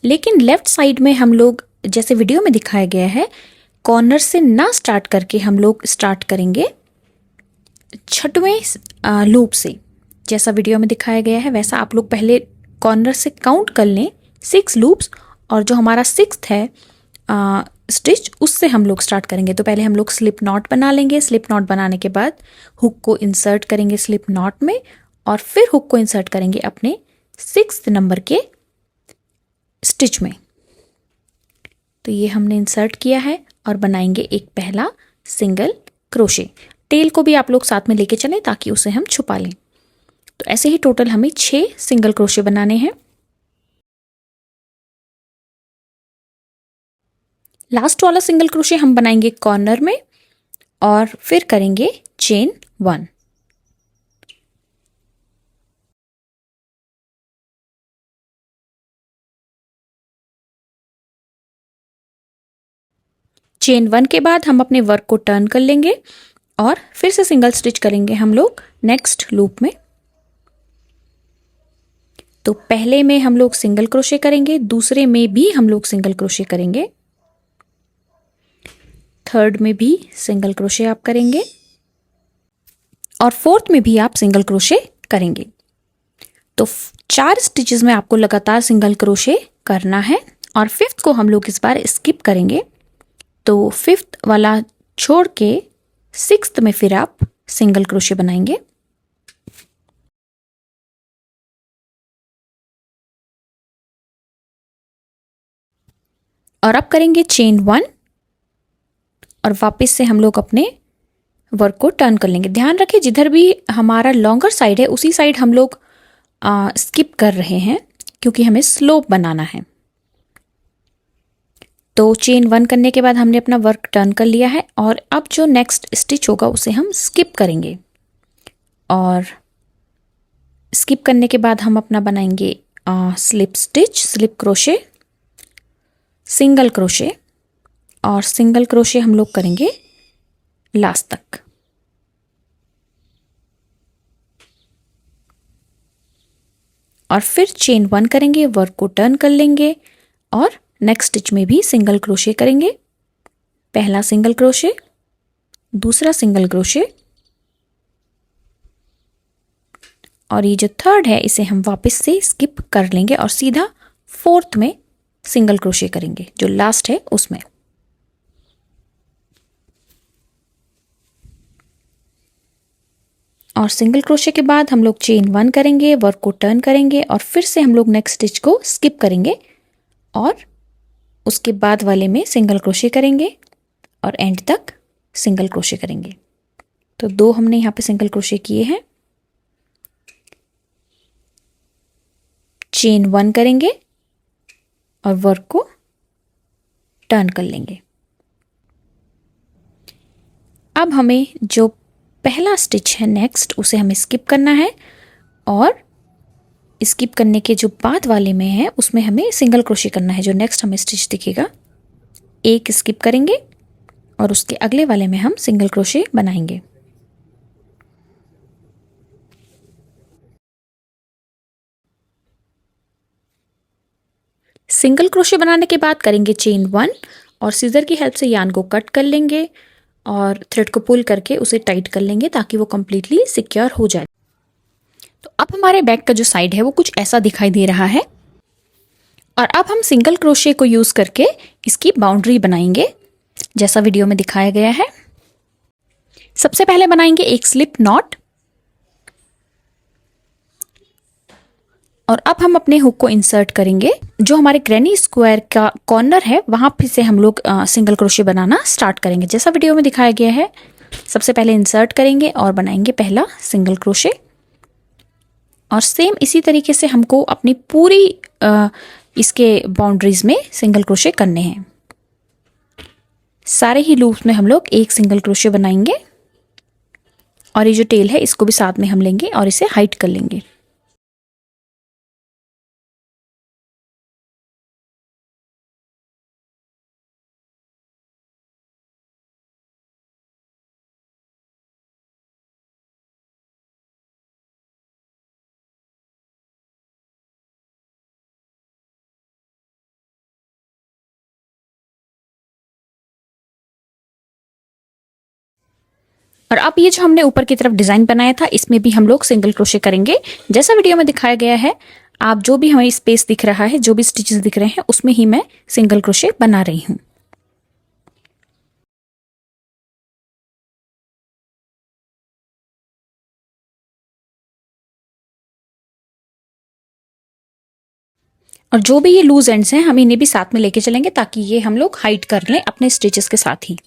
लेकिन लेफ्ट साइड में हम लोग जैसे वीडियो में दिखाया गया है कॉर्नर से ना स्टार्ट करके हम लोग स्टार्ट करेंगे 6वें लूप से। जैसा वीडियो में दिखाया गया है वैसा आप लोग पहले कॉर्नर से काउंट कर लें 6 लूप्स, और जो हमारा 6th है स्टिच उससे हम लोग स्टार्ट करेंगे। तो पहले हम लोग स्लिप नॉट बना लेंगे। स्लिप नॉट बनाने के बाद हुक को इंसर्ट करेंगे स्लिप नॉट में, और फिर हुक को इंसर्ट करेंगे अपने 6th नंबर के स्टिच में। तो ये हमने इंसर्ट किया है और बनाएंगे एक पहला सिंगल क्रोशे। टेल को भी आप लोग साथ में लेके चलें ताकि उसे हम छुपा लें। तो ऐसे ही टोटल हमें 6 सिंगल क्रोशे बनाने हैं। लास्ट वाला सिंगल क्रोशे हम बनाएंगे कॉर्नर में और फिर करेंगे चेन 1। चेन 1 के बाद हम अपने वर्क को टर्न कर लेंगे और फिर से सिंगल स्टिच करेंगे हम लोग नेक्स्ट लूप में। तो पहले में हम लोग सिंगल क्रोशे करेंगे, दूसरे में भी हम लोग सिंगल क्रोशे करेंगे, थर्ड में भी सिंगल क्रोशे आप करेंगे और फोर्थ में भी आप सिंगल क्रोशे करेंगे। तो 4 स्टिचेस में आपको लगातार सिंगल क्रोशे करना है और 5th को हम लोग इस बार स्किप करेंगे। तो 5th वाला छोड़ के 6th में फिर आप सिंगल क्रोशे बनाएंगे। और अब करेंगे चेन 1 और वापस से हम लोग अपने वर्क को टर्न कर लेंगे। ध्यान रखें जिधर भी हमारा लॉन्गर साइड है उसी साइड हम लोग स्किप कर रहे हैं क्योंकि हमें स्लोप बनाना है। तो चेन 1 करने के बाद हमने अपना वर्क टर्न कर लिया है और अब जो नेक्स्ट स्टिच होगा उसे हम स्किप करेंगे और स्किप करने के बाद हम अपना बनाएंगे slip stitch, slip crochet, single crochet और सिंगल क्रोशे हम लोग करेंगे लास्ट तक। और फिर चेन 1 करेंगे, वर्क को टर्न कर लेंगे और नेक्स्ट स्टिच में भी सिंगल क्रोशे करेंगे। पहला सिंगल क्रोशे, दूसरा सिंगल क्रोशे और ये जो थर्ड है इसे हम वापस से स्किप कर लेंगे और सीधा 4th में सिंगल क्रोशे करेंगे जो लास्ट है उसमें। और सिंगल क्रोशे के बाद हम लोग चेन 1 करेंगे, वर्क को टर्न करेंगे और फिर से हम लोग नेक्स्ट स्टिच को स्किप करेंगे और उसके बाद वाले में सिंगल क्रोशे करेंगे और एंड तक सिंगल क्रोशे करेंगे। तो 2 हमने यहाँ पे सिंगल क्रोशे किए हैं। चेन 1 करेंगे और वर्क को टर्न कर लेंगे। अब हमें जो पहला स्टिच है नेक्स्ट उसे हमें स्किप करना है और स्किप करने के जो बाद वाले में है उसमें हमें सिंगल क्रोशे करना है। जो नेक्स्ट हमें स्टिच दिखेगा एक स्किप करेंगे और उसके अगले वाले में हम सिंगल क्रोशे बनाएंगे। सिंगल क्रोशे बनाने के बाद करेंगे चेन 1 और सीजर की हेल्प से यार्न को कट कर लेंगे और थ्रेड को पुल करके उसे टाइट कर लेंगे ताकि वो कंप्लीटली सिक्योर हो जाए। तो अब हमारे बैक का जो साइड है वो कुछ ऐसा दिखाई दे रहा है और अब हम सिंगल क्रोशे को यूज करके इसकी बाउंड्री बनाएंगे जैसा वीडियो में दिखाया गया है। सबसे पहले बनाएंगे एक स्लिप नॉट और अब हम अपने हुक को इंसर्ट करेंगे। जो हमारे ग्रैनी स्क्वायर का कॉर्नर है वहां फिर से हम लोग सिंगल क्रोशे बनाना स्टार्ट करेंगे जैसा वीडियो में दिखाया गया है। सबसे पहले इंसर्ट करेंगे और बनाएंगे पहला सिंगल क्रोशे और सेम इसी तरीके से हमको अपनी पूरी इसके बाउंड्रीज में सिंगल क्रोशे करने हैं। सारे ही लूप्स में हम लोग एक सिंगल क्रोशे बनाएंगे और ये जो टेल है इसको भी साथ में हम लेंगे और इसे हाइड कर लेंगे। और अब ये जो हमने ऊपर की तरफ डिजाइन बनाया था इसमें भी हम लोग सिंगल क्रोशे करेंगे जैसा वीडियो में दिखाया गया है। आप जो भी हमें स्पेस दिख रहा है, जो भी स्टिचेस दिख रहे हैं, उसमें ही मैं सिंगल क्रोशे बना रही हूँ। और जो भी ये लूज एंड्स हैं हम इन्हें भी साथ में लेके चलेंगे ताकि ये हम लोग हाइड कर लें अपने स्टिचेस के साथ ही।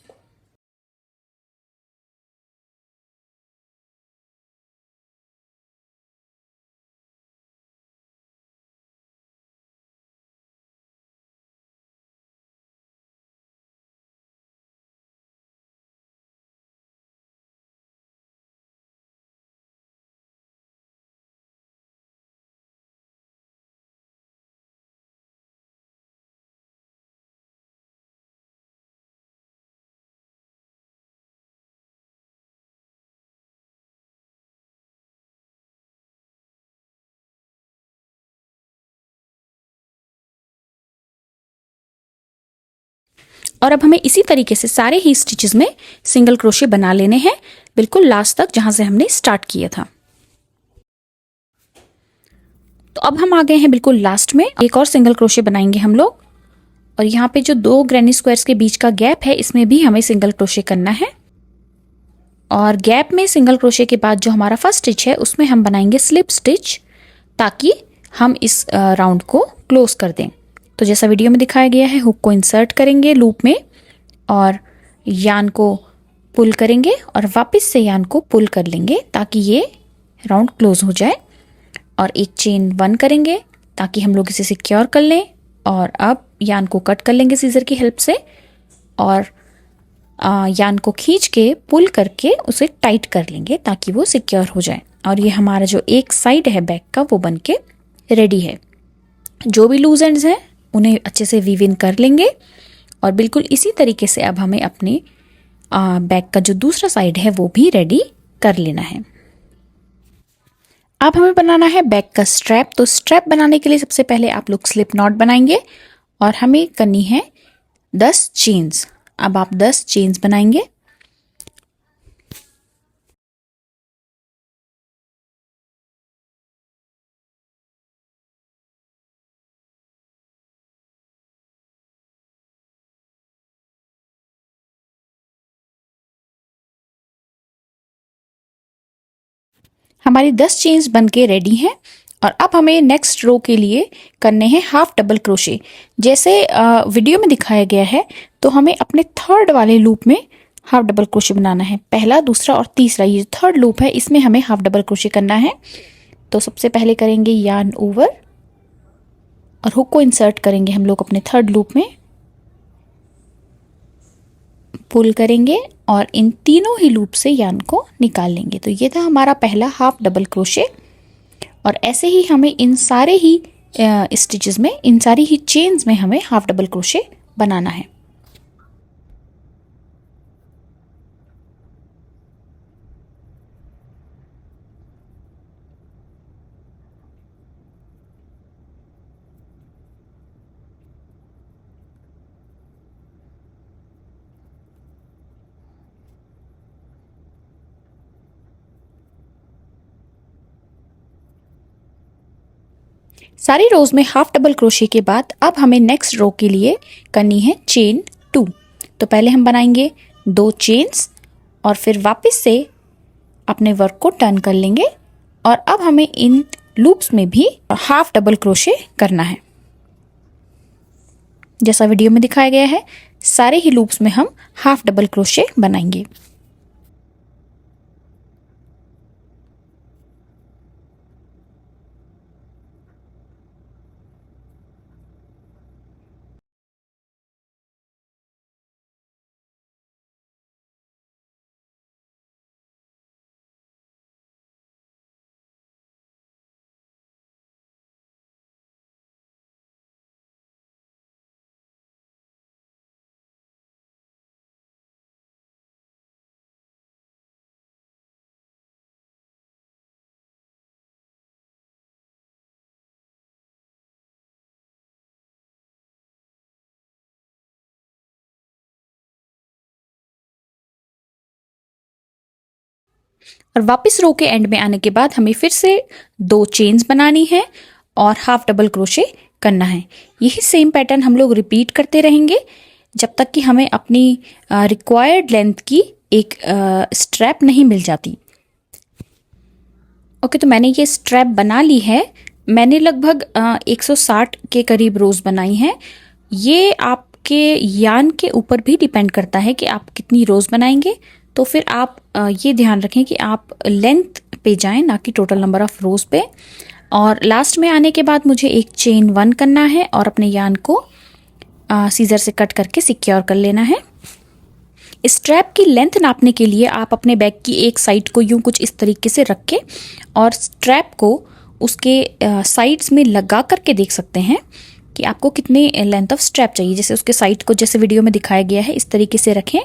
और अब हमें इसी तरीके से सारे ही स्टिचेस में सिंगल क्रोशे बना लेने हैं, बिल्कुल लास्ट तक जहां से हमने स्टार्ट किया था। तो अब हम आ गए हैं बिल्कुल लास्ट में। एक और सिंगल क्रोशे बनाएंगे हम लोग, और यहाँ पे जो दो ग्रैनी स्क्वायर्स के बीच का गैप है इसमें भी हमें सिंगल क्रोशे करना है। और गैप में सिंगल क्रोशे के बाद जो हमारा फर्स्ट स्टिच है उसमें हम बनाएंगे स्लिप स्टिच, ताकि हम इस राउंड को क्लोज कर दें। तो जैसा वीडियो में दिखाया गया है, हुक को इंसर्ट करेंगे लूप में और यान को पुल करेंगे और वापस से यान को पुल कर लेंगे ताकि ये राउंड क्लोज हो जाए। और एक चेन 1 करेंगे ताकि हम लोग इसे सिक्योर कर लें। और अब यान को कट कर लेंगे सीजर की हेल्प से और यान को खींच के पुल करके उसे टाइट कर लेंगे ताकि वो सिक्योर हो जाए। और ये हमारा जो एक साइड है बैक का वो बन के रेडी है। जो भी लूज एंड्स हैं उन्हें अच्छे से वीव इन कर लेंगे और बिल्कुल इसी तरीके से अब हमें अपने बैक का जो दूसरा साइड है वो भी रेडी कर लेना है। अब हमें बनाना है बैक का स्ट्रैप। तो स्ट्रैप बनाने के लिए सबसे पहले आप लोग स्लिप नॉट बनाएंगे और हमें करनी है 10 चेन्स। अब आप 10 चेन्स बनाएंगे। हमारी 10 चेन्स बन के रेडी हैं। और अब हमें नेक्स्ट रो के लिए करने हैं हाफ डबल क्रोशे। जैसे वीडियो में दिखाया गया है तो हमें अपने थर्ड वाले लूप में हाफ डबल क्रोशे बनाना है। पहला, दूसरा और तीसरा, ये थर्ड लूप है इसमें हमें हाफ डबल क्रोशे करना है। तो सबसे पहले करेंगे यार्न ओवर और हुक को इंसर्ट करेंगे हम लोग अपने थर्ड लूप में, पुल करेंगे और इन तीनों ही लूप से यार्न को निकाल लेंगे। तो ये था हमारा पहला हाफ डबल क्रोशे। और ऐसे ही हमें इन सारे ही स्टिचेस में, इन सारी ही चेन्स में हमें हाफ डबल क्रोशे बनाना है। सारी रोज में हाफ डबल क्रोशे के बाद अब हमें नेक्स्ट रो के लिए करनी है चेन 2। तो पहले हम बनाएंगे 2 चेन्स और फिर वापस से अपने वर्क को टर्न कर लेंगे और अब हमें इन लूप्स में भी हाफ डबल क्रोशे करना है। जैसा वीडियो में दिखाया गया है सारे ही लूप्स में हम हाफ डबल क्रोशे बनाएंगे। और वापस रो के एंड में आने के बाद हमें फिर से 2 चेन्स बनानी है और हाफ डबल क्रोशे करना है। यही सेम पैटर्न हम लोग रिपीट करते रहेंगे जब तक कि हमें अपनी रिक्वायर्ड लेंथ की एक स्ट्रैप नहीं मिल जाती। ओके, तो मैंने ये स्ट्रैप बना ली है। मैंने लगभग 160 के करीब रोज बनाई हैं। ये आपके यान के ऊपर भी डिपेंड करता है कि आप कितनी रोज बनाएंगे। तो फिर आप ये ध्यान रखें कि आप लेंथ पे जाएं, ना कि टोटल नंबर ऑफ रोज पे। और लास्ट में आने के बाद मुझे एक चेन 1 करना है और अपने यान को सीजर से कट करके सिक्योर कर लेना है। स्ट्रैप की लेंथ नापने के लिए आप अपने बैग की एक साइड को यूं कुछ इस तरीके से रख के और स्ट्रैप को उसके साइड्स में लगा करके देख सकते हैं कि आपको कितने लेंथ ऑफ स्ट्रैप चाहिए। जैसे उसके साइड को जैसे वीडियो में दिखाया गया है इस तरीके से रखें।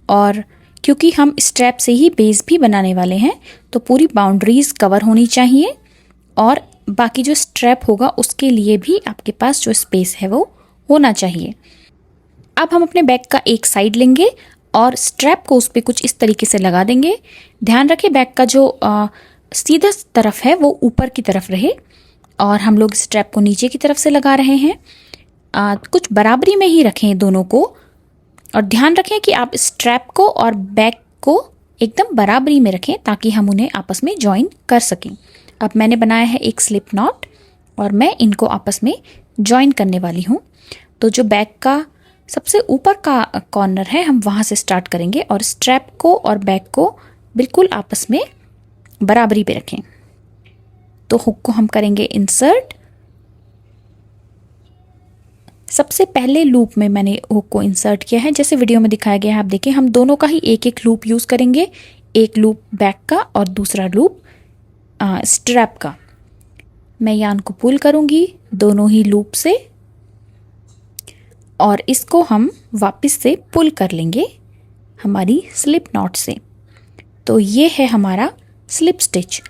और क्योंकि हम स्ट्रैप से ही बेस भी बनाने वाले हैं तो पूरी बाउंड्रीज कवर होनी चाहिए और बाकी जो स्ट्रैप होगा उसके लिए भी आपके पास जो स्पेस है वो होना चाहिए। अब हम अपने बैग का एक साइड लेंगे और स्ट्रैप को उस पर कुछ इस तरीके से लगा देंगे। ध्यान रखें बैग का जो सीधा तरफ है वो ऊपर की तरफ रहे और हम लोग स्ट्रैप को नीचे की तरफ से लगा रहे हैं। कुछ बराबरी में ही रखें दोनों को और ध्यान रखें कि आप स्ट्रैप को और बैग को एकदम बराबरी में रखें ताकि हम उन्हें आपस में जॉइन कर सकें। अब मैंने बनाया है एक स्लिप नॉट और मैं इनको आपस में जॉइन करने वाली हूँ। तो जो बैग का सबसे ऊपर का कॉर्नर है हम वहाँ से स्टार्ट करेंगे और स्ट्रैप को और बैग को बिल्कुल आपस में बराबरी पे रखें। तो हुक को हम करेंगे इंसर्ट। सबसे पहले लूप में मैंने हुक को इंसर्ट किया है जैसे वीडियो में दिखाया गया है। आप देखें हम दोनों का ही एक एक लूप यूज़ करेंगे, एक लूप बैग का और दूसरा लूप स्ट्रैप का। मैं यान को पुल करूँगी दोनों ही लूप से और इसको हम वापस से पुल कर लेंगे हमारी स्लिप नॉट से। तो ये है हमारा स्लिप स्टिच।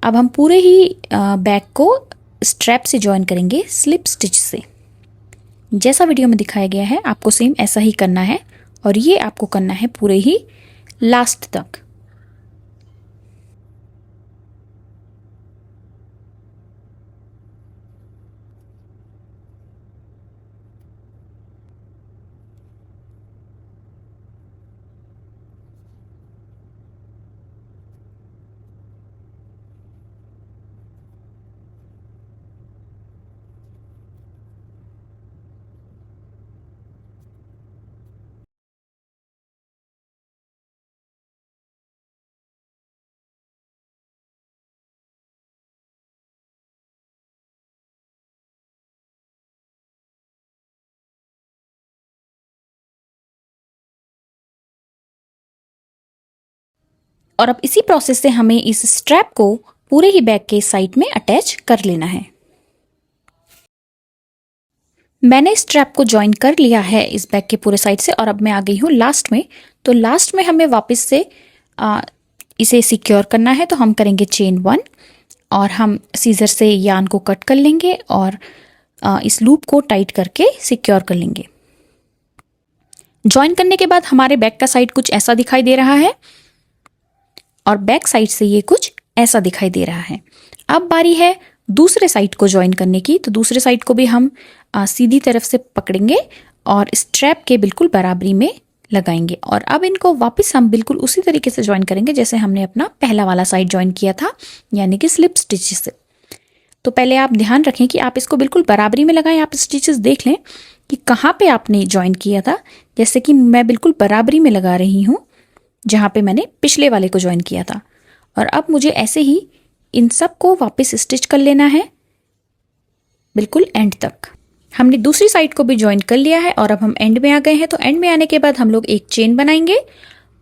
अब हम पूरे ही बैग को स्ट्रैप से जॉइन करेंगे स्लिप स्टिच से। जैसा वीडियो में दिखाया गया है आपको सेम ऐसा ही करना है और ये आपको करना है पूरे ही लास्ट तक। और अब इसी प्रोसेस से हमें इस स्ट्रैप को पूरे ही बैग के साइड में अटैच कर लेना है। मैंने स्ट्रैप को जॉइन कर लिया है इस बैग के पूरे साइड से और अब मैं आ गई हूँ लास्ट में। तो लास्ट में हमें वापस से इसे सिक्योर करना है। तो हम करेंगे चेन 1 और हम सीजर से यान को कट कर लेंगे और इस लूप को टाइट करके सिक्योर कर लेंगे। जॉइन करने के बाद हमारे बैक का साइड कुछ ऐसा दिखाई दे रहा है और बैक साइड से ये कुछ ऐसा दिखाई दे रहा है। अब बारी है दूसरे साइड को ज्वाइन करने की। तो दूसरे साइड को भी हम सीधी तरफ से पकड़ेंगे और स्ट्रैप के बिल्कुल बराबरी में लगाएंगे और अब इनको वापस हम बिल्कुल उसी तरीके से ज्वाइन करेंगे जैसे हमने अपना पहला वाला साइड ज्वाइन किया था, यानी कि स्लिप स्टिचेस से। तो पहले आप ध्यान रखें कि आप इसको बिल्कुल बराबरी में लगाएं। आप स्टिचेस देख लें कि कहाँ पे आपने ज्वाइन किया था। जैसे कि मैं बिल्कुल बराबरी में लगा रही हूँ जहाँ पे मैंने पिछले वाले को ज्वाइन किया था। और अब मुझे ऐसे ही इन सब को वापस स्टिच कर लेना है बिल्कुल एंड तक। हमने दूसरी साइड को भी ज्वाइन कर लिया है और अब हम एंड में आ गए हैं। तो एंड में आने के बाद हम लोग एक चेन बनाएंगे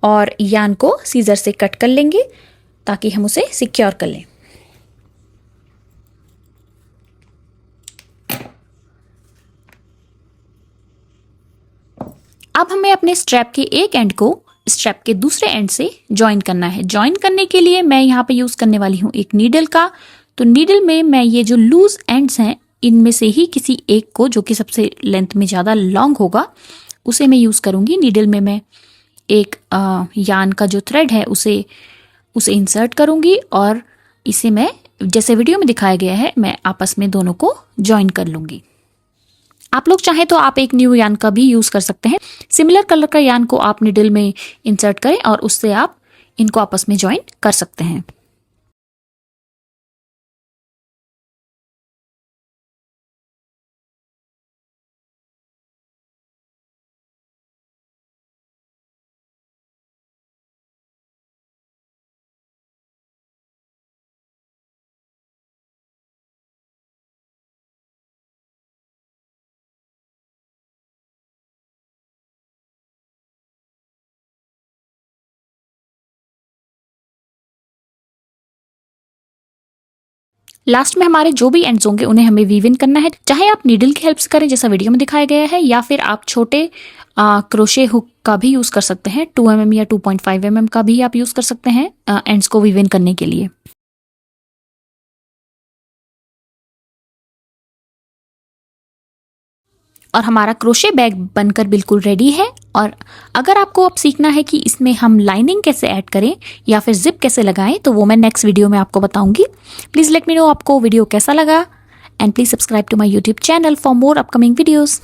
और यान को सीजर से कट कर लेंगे ताकि हम उसे सिक्योर कर लें। अब हमें अपने स्ट्रैप के एक एंड को स्ट्रैप के दूसरे एंड से ज्वाइन करना है। ज्वाइन करने के लिए मैं यहाँ पे यूज करने वाली हूँ एक नीडल का। तो नीडल में मैं ये जो लूज एंड्स हैं इनमें से ही किसी एक को, जो कि सबसे लेंथ में ज़्यादा लॉन्ग होगा, उसे मैं यूज़ करूँगी। नीडल में मैं एक यान का जो थ्रेड है उसे उसे इंसर्ट करूंगी और इसे मैं जैसे वीडियो में दिखाया गया है मैं आपस में दोनों को ज्वाइन कर लूंगी। आप लोग चाहे तो आप एक न्यू यान का भी यूज कर सकते हैं। सिमिलर कलर का यान को आप निडल में इंसर्ट करें और उससे आप इनको आपस में ज्वाइन कर सकते हैं। लास्ट में हमारे जो भी एंड्स होंगे उन्हें हमें वीव इन करना है। चाहे आप नीडल की हेल्प से करें जैसा वीडियो में दिखाया गया है, या फिर आप छोटे क्रोशे हुक का भी यूज कर सकते हैं। 2 mm या 2.5 mm का भी आप यूज कर सकते हैं एंड्स को वीव इन करने के लिए। और हमारा क्रोशे बैग बनकर बिल्कुल रेडी है। और अगर आपको अब सीखना है कि इसमें हम लाइनिंग कैसे ऐड करें या फिर जिप कैसे लगाएं, तो वो मैं नेक्स्ट वीडियो में आपको बताऊंगी। प्लीज़ लेट मी नो आपको वीडियो कैसा लगा, and please subscribe to my YouTube channel for more upcoming videos.